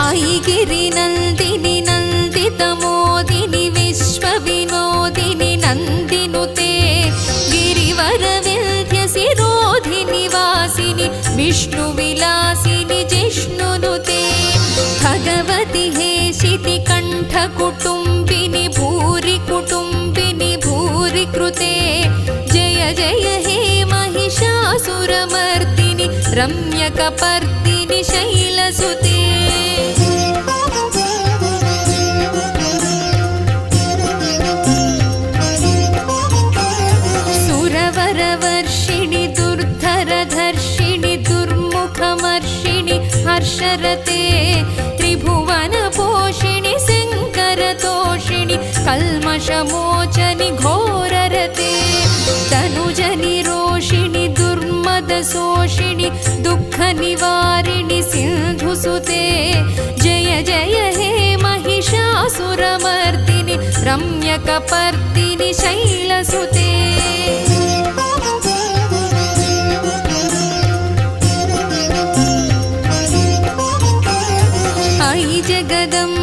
ऐगिरिनन्दिनि नन्दितमोदिनि विश्वविनोदिनि नन्दिनुते गिरिवरविन्ध्यसिरोधिनि वासिनि विष्णुविलासिनि जिष्णुनुते भगवति हेशिति कण्ठकुटुम्बिनि भूरि कुटुम्बिनि भूरि कृते जय जय हे महिषासुरमर्दिनि रम्यकपर्दिनि शैलसुते सुरवरवर्षिणि दुर्धरधर्षिणि दुर्मुखमर्षिणि हर्षरते त्रिभुवनपोषिणि शङ्करतोषिणि कल्मषमोचनि घोररते तनुजनि रोषिणि दुर्मदशोषिणि दुःखनिवारिणि सिन्धुसुते जय जय हे महिषासुरमर्दिनि रम्यकपर्दिनि शैलसुते ऐ जगदम्ब